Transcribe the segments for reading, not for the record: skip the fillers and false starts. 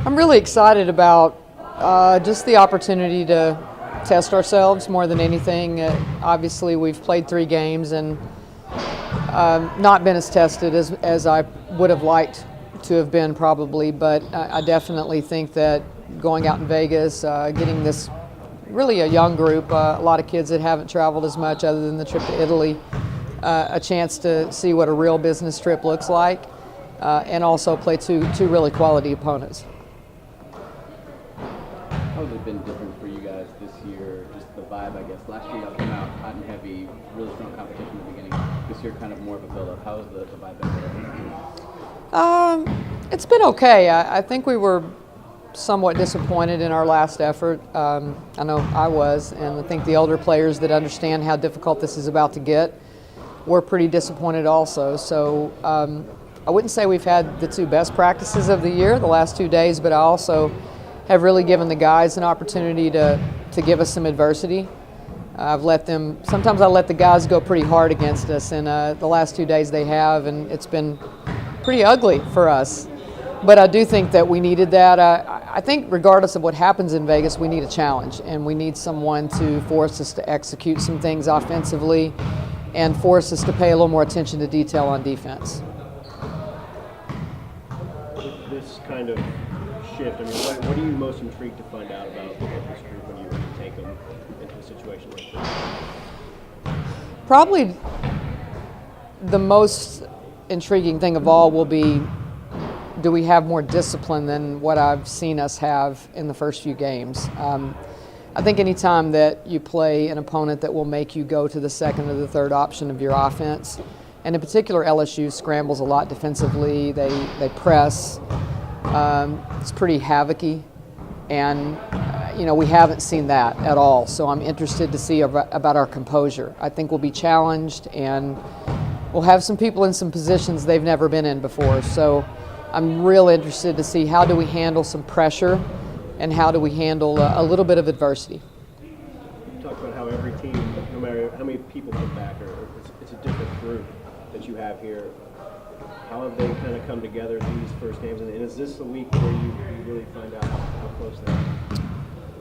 I'm really excited about just the opportunity to test ourselves more than anything. Obviously, we've played 3 games and not been as tested as I would have liked to have been probably, but I definitely think that going out in Vegas, getting this really a young group, a lot of kids that haven't traveled as much other than the trip to Italy, a chance to see what a real business trip looks like, and also play two really quality opponents. How has it been different for you guys this year? Just the vibe, I guess. Last year y'all came out hot and heavy, really strong competition in the beginning. This year kind of more of a build-up. How has the vibe been? It's been okay. I think we were somewhat disappointed in our last effort. I know I was, and I think the older players that understand how difficult this is about to get were pretty disappointed also. So I wouldn't say we've had the 2 best practices of the year, the last 2 days, but I also have really given the guys an opportunity to give us some adversity. Sometimes I let the guys go pretty hard against us, and the last 2 days they have, and it's been pretty ugly for us. But I do think that we needed that. I think regardless of what happens in Vegas, we need a challenge, and we need someone to force us to execute some things offensively and force us to pay a little more attention to detail on defense. With this kind of shift, I mean, what are you most intrigued to find out about this group when you take them into a situation like this? Probably the most intriguing thing of all will be, do we have more discipline than what I've seen us have in the first few games? I think anytime that you play an opponent that will make you go to the second or the third option of your offense, and in particular LSU scrambles a lot defensively, they press, it's pretty havoc-y, and we haven't seen that at all. So I'm interested to see about our composure. I think we'll be challenged, and we'll have some people in some positions they've never been in before. So I'm real interested to see how do we handle some pressure and how do we handle a little bit of adversity. You talked about how every team, no matter how many people come back, or it's a different group that you have here. How have they kind of come together these first games? And is this the week where you really find out how close they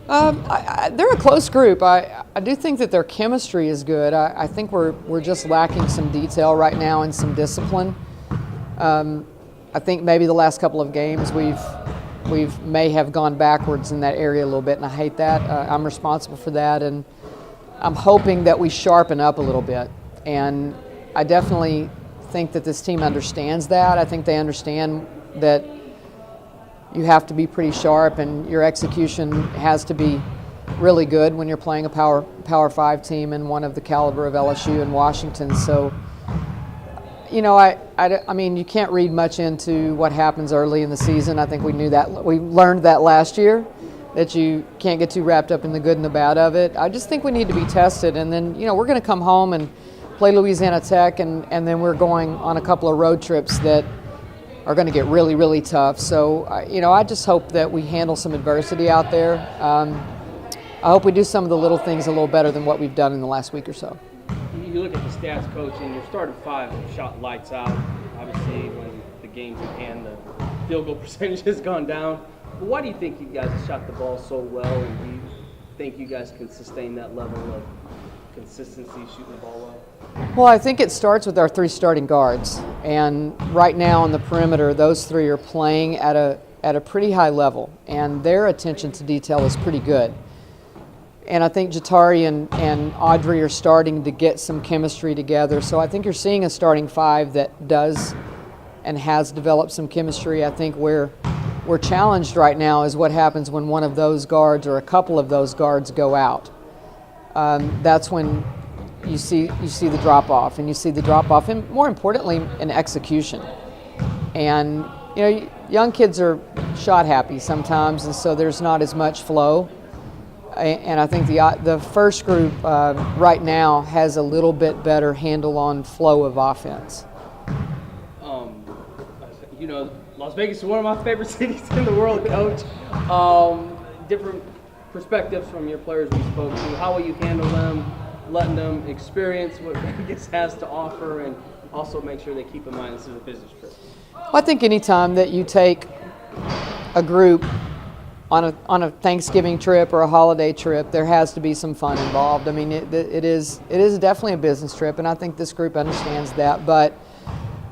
are? They're a close group. I do think that their chemistry is good. I think we're just lacking some detail right now and some discipline. I think maybe the last couple of games we've may have gone backwards in that area a little bit, and I hate that. I'm responsible for that, and I'm hoping that we sharpen up a little bit. And I definitely think that this team understands that. I think they understand that you have to be pretty sharp, and your execution has to be really good when you're playing a Power 5 team and one of the caliber of LSU and Washington. So, I mean, you can't read much into what happens early in the season. I think we knew that. We learned that last year, that you can't get too wrapped up in the good and the bad of it. I just think we need to be tested, and then, we're going to come home and play Louisiana Tech, and then we're going on a couple of road trips that are going to get really, really tough. So, I just hope that we handle some adversity out there. I hope we do some of the little things a little better than what we've done in the last week or so. You look at the stats, Coach, and your starting 5 shot lights out. Obviously, when the game's in hand, the field goal percentage has gone down. But why do you think you guys have shot the ball so well, and do you think you guys can sustain that level of consistency shooting the ball well? Well, I think it starts with our 3 starting guards, and right now on the perimeter, those 3 are playing at a pretty high level, and their attention to detail is pretty good. And I think Jatari and Audrey are starting to get some chemistry together. So I think you're seeing a starting 5 that does and has developed some chemistry. I think where we're challenged right now is what happens when one of those guards or a couple of those guards go out. That's when you see the drop-off, and you see the drop-off, and more importantly, in execution. And, young kids are shot happy sometimes, and so there's not as much flow. And I think the first group right now has a little bit better handle on flow of offense. Las Vegas is one of my favorite cities in the world, Coach. Different perspectives from your players we spoke to. How will you handle them, letting them experience what Vegas has to offer, and also make sure they keep in mind this is a business trip? Well, I think anytime that you take a group on a Thanksgiving trip or a holiday trip, there has to be some fun involved. I mean, it is definitely a business trip, and I think this group understands that. But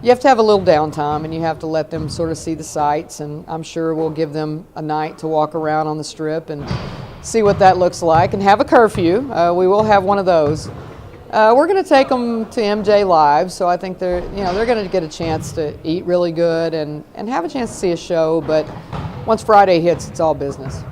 you have to have a little downtime, and you have to let them sort of see the sights. And I'm sure we'll give them a night to walk around on the Strip and see what that looks like, and have a curfew. We will have one of those. We're going to take them to MJ Live, so I think they're going to get a chance to eat really good and have a chance to see a show. But once Friday hits, it's all business.